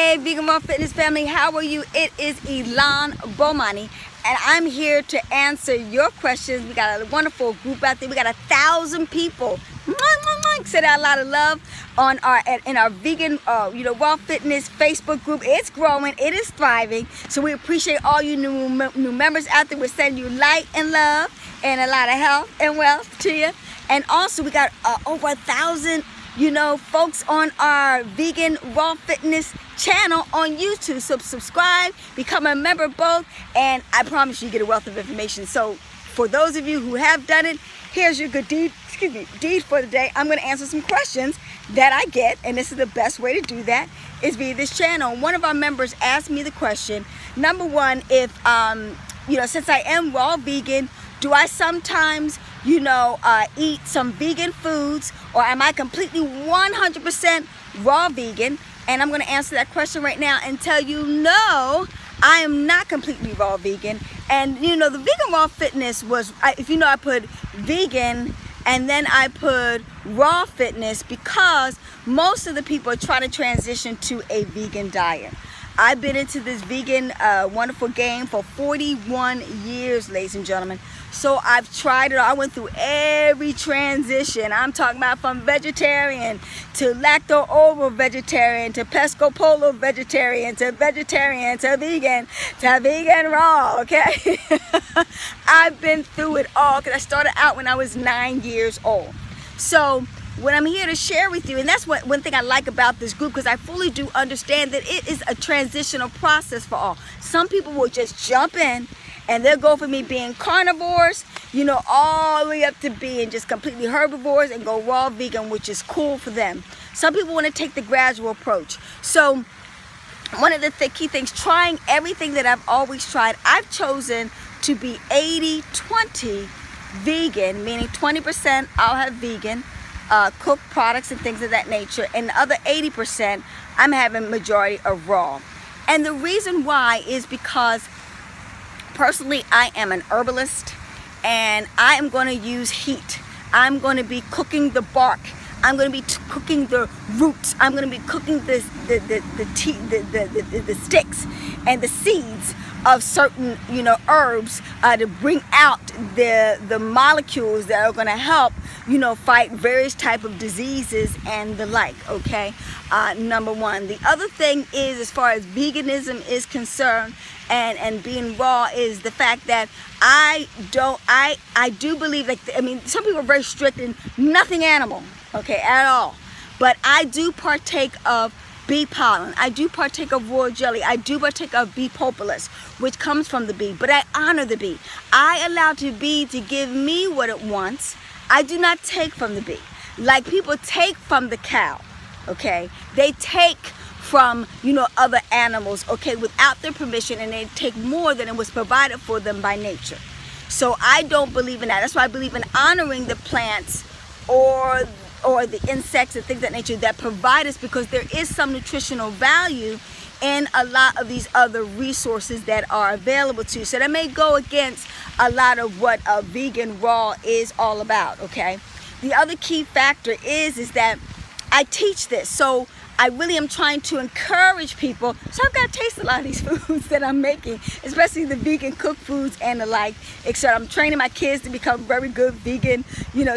Hey, Vegan Raw Fitness family, how are you? It is Elon Bomani, and I'm here to answer your questions. We got a wonderful group out there. We got 1,000 people. Send out a lot of love on in our vegan, raw fitness Facebook group. It's growing, it is thriving. So we appreciate all you new members out there. We're sending you light and love and a lot of health and wealth to you. And also we got over 1,000, folks on our vegan raw fitness channel on YouTube. So subscribe, become a member both, and I promise you get a wealth of information. So for those of you who have done it, here's your good deed for the day. I'm going to answer some questions that I get, and this is the best way to do that is via this channel. One of our members asked me the question, number one, if since I am raw vegan, do I sometimes eat some vegan foods, or am I completely 100% raw vegan? And I'm going to answer that question right now and tell you, no, I am not completely raw vegan. And the vegan raw fitness was, I put vegan and then I put raw fitness because most of the people are trying to transition to a vegan diet. I've been into this vegan wonderful game for 41 years, ladies and gentlemen. So I've tried it. I went through every transition. I'm talking about from vegetarian to lacto-ovo vegetarian to pesco-polo vegetarian to vegan raw, okay? I've been through it all because I started out when I was 9 years old. So what I'm here to share with you, and that's one thing I like about this group, because I fully do understand that it is a transitional process for all. Some people will just jump in and they'll go from me being carnivores, all the way up to being just completely herbivores and go raw vegan, which is cool for them. Some people want to take the gradual approach. So one of the key things, trying everything that I've always tried, I've chosen to be 80-20 vegan, meaning 20% I'll have vegan, cooked products and things of that nature, and the other 80% I'm having majority of raw. And the reason why is because personally I am an herbalist, and I am going to use heat. I'm going to be cooking the bark. I'm going to be cooking the roots. I'm going to be cooking the sticks and the seeds of certain herbs to bring out the molecules that are going to help fight various type of diseases and the like. Okay, number one. The other thing is, as far as veganism is concerned and being raw, is the fact that I do believe, some people are very strict in nothing animal, okay, at all, but I do partake of bee pollen. I do partake of royal jelly. I do partake of bee propolis, which comes from the bee, but I honor the bee. I allow the bee to give me what it wants. I do not take from the bee. Like people take from the cow, okay? They take from, other animals, okay, without their permission, and they take more than it was provided for them by nature. So I don't believe in that. That's why I believe in honoring the plants or the insects and things of that nature that provide us, because there is some nutritional value in a lot of these other resources that are available to you. So that may go against a lot of what a vegan raw is all about, okay? The other key factor is that I teach this. So I really am trying to encourage people. So I've got to taste a lot of these foods that I'm making, especially the vegan cooked foods and the like, etc. I'm training my kids to become very good vegan,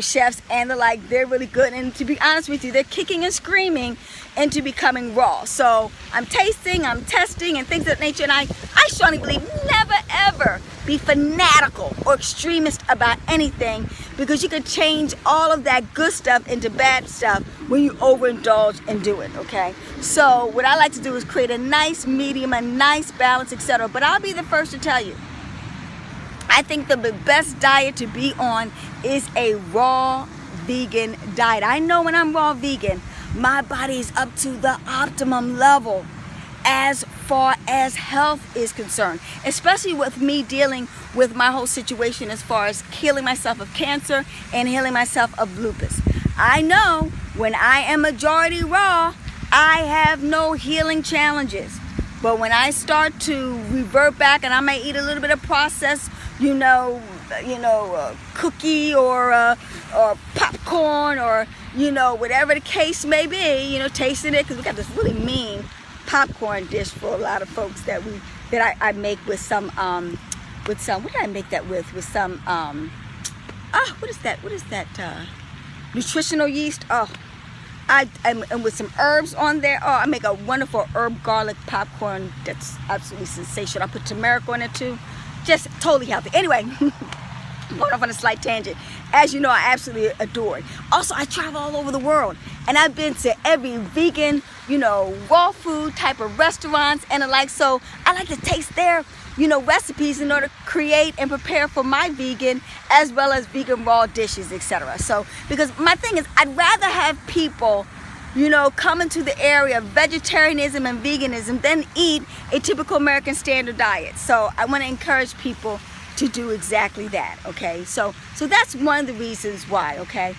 chefs and the like. They're really good. And to be honest with you, they're kicking and screaming into becoming raw. So I'm tasting, I'm testing, and things of that nature. And I strongly believe never, ever be fanatical or extremist about anything, because you can change all of that good stuff into bad stuff when you overindulge and do it, okay? So what I like to do is create a nice medium, a nice balance, etc. But I'll be the first to tell you, I think the best diet to be on is a raw vegan diet. I know when I'm raw vegan, my body is up to the optimum level as far as health is concerned, especially with me dealing with my whole situation as far as healing myself of cancer and healing myself of lupus. I know when I am majority raw, I have no healing challenges. But when I start to revert back and I may eat a little bit of processed, cookie or popcorn or, whatever the case may be, tasting it, because we got this really mean popcorn dish for a lot of folks that I make with some what did I make that with? With some what is that? Nutritional yeast. And with some herbs on there. I make a wonderful herb garlic popcorn that's absolutely sensational. I put turmeric on it too. Just totally healthy. Anyway, going off on a slight tangent. As you know, I absolutely adore it. Also, I travel all over the world, and I've been to every vegan, raw food type of restaurants and the like. So I like to taste their, recipes in order to create and prepare for my vegan as well as vegan raw dishes, etc. So, because my thing is, I'd rather have people, come into the area of vegetarianism and veganism than eat a typical American standard diet. So I want to encourage people to do exactly that, okay? So that's one of the reasons why, okay?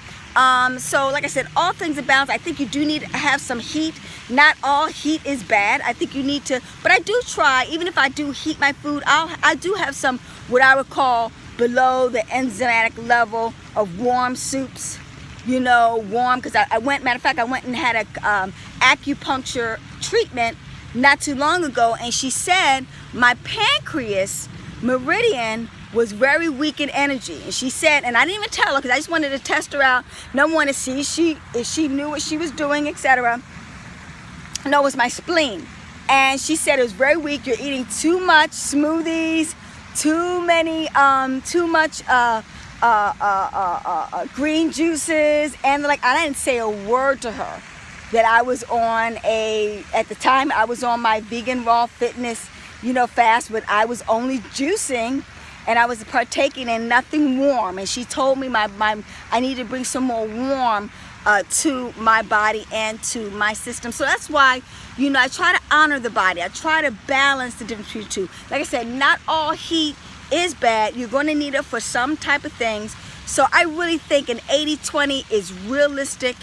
So like I said, all things are balanced. I think you do need to have some heat. Not all heat is bad. I think you need to, but I do try, even if I do heat my food, I do have some what I would call below the enzymatic level of warm soups, warm, because matter of fact, I went and had a acupuncture treatment not too long ago, and she said my pancreas meridian was very weak in energy, and she said, and I didn't even tell her because I just wanted to test her out. Number one, to see if she knew what she was doing, etc. No, it was my spleen, and she said it was very weak. You're eating too much smoothies, too much green juices, and I didn't say a word to her that I was on at the time I was on my vegan raw fitness fast, but I was only juicing and I was partaking in nothing warm, and she told me I need to bring some more warm to my body and to my system. So that's why I try to honor the body. I try to balance the difference between the two. Like I said, not all heat is bad. You're going to need it for some type of things. So I really think an 80-20 is realistic,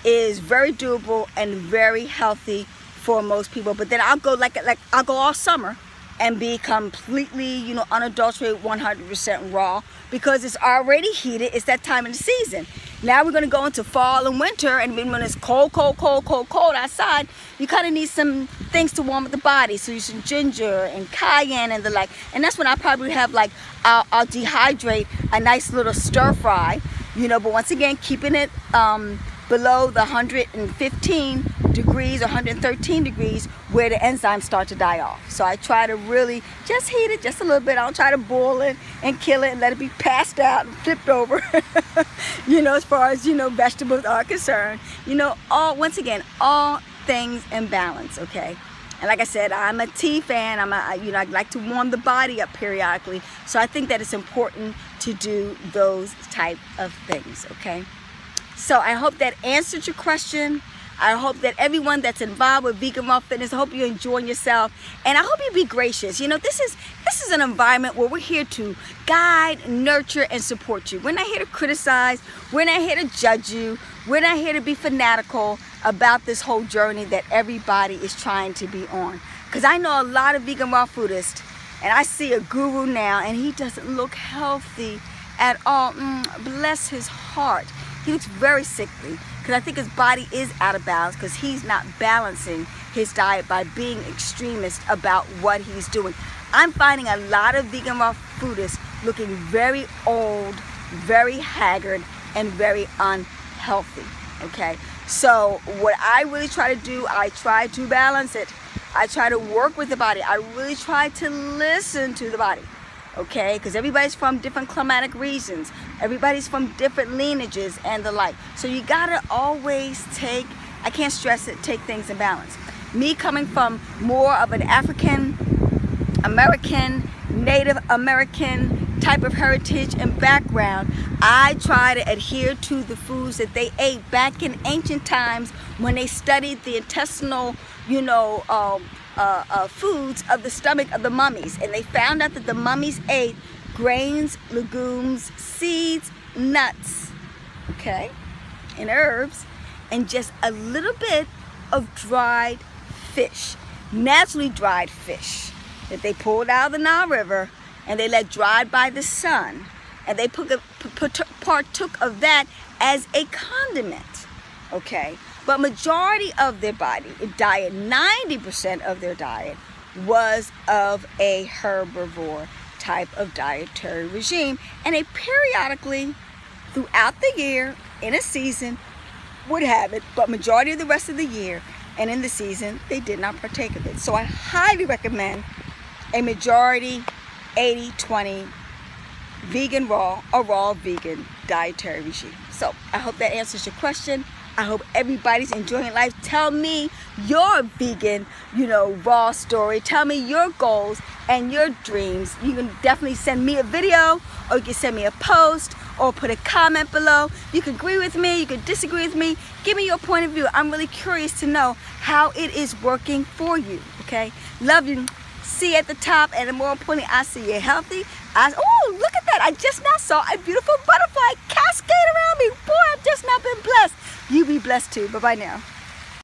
is very doable, and very healthy for most people. But then I'll go I'll go all summer and be completely, unadulterated, 100% raw, because it's already heated. It's that time of the season. Now we're going to go into fall and winter, and when it's cold outside, you kind of need some things to warm up the body. So you some ginger and cayenne and the like. And that's when I probably have I'll dehydrate a nice little stir fry, but once again, keeping it below the 115 degrees or 113 degrees where the enzymes start to die off. So I try to really just heat it just a little bit. I don't try to boil it and kill it and let it be passed out and flipped over, as far as, vegetables are concerned. Once again, all things in balance, okay? And like I said, I'm a tea fan. I like to warm the body up periodically. So I think that it's important to do those type of things, okay? So I hope that answered your question. I hope that everyone that's involved with vegan raw fitness, I hope you're enjoying yourself, and I hope you be gracious. This is an environment where we're here to guide, nurture, and support you. We're not here to criticize. We're not here to judge you. We're not here to be fanatical about this whole journey that everybody is trying to be on. Because I know a lot of vegan raw foodists, and I see a guru now, and he doesn't look healthy at all. Bless his heart. He looks very sickly, because I think his body is out of balance because he's not balancing his diet by being extremist about what he's doing. I'm finding a lot of vegan raw foodists looking very old, very haggard, and very unhealthy, okay? So what I really try to do, I try to balance it. I try to work with the body. I really try to listen to the body. Okay, because everybody's from different climatic regions, everybody's from different lineages and the like. So you gotta always take, I can't stress it, take things in balance. Me coming from more of an African American, Native American type of heritage and background, I try to adhere to the foods that they ate back in ancient times when they studied the intestinal, foods of the stomach of the mummies, and they found out that the mummies ate grains, legumes, seeds, nuts, okay, and herbs, and just a little bit of dried fish, naturally dried fish that they pulled out of the Nile River and they let dry by the sun, and they partook of that as a condiment, okay? But majority of their diet, 90% of their diet, was of a herbivore type of dietary regime. And they periodically, throughout the year, in a season, would have it, but majority of the rest of the year and in the season, they did not partake of it. So I highly recommend a majority 80-20 vegan raw or raw vegan dietary regime. So I hope that answers your question. I hope everybody's enjoying life. Tell me your vegan, raw story. Tell me your goals and your dreams. You can definitely send me a video, or you can send me a post, or put a comment below. You can agree with me, you can disagree with me. Give me your point of view. I'm really curious to know how it is working for you, okay? Love you. See you at the top, and more importantly, I see you healthy. Oh, look at that. I just now saw a beautiful butterfly cascade around me. Boy, I've just now been blessed. You be blessed too. Bye-bye now.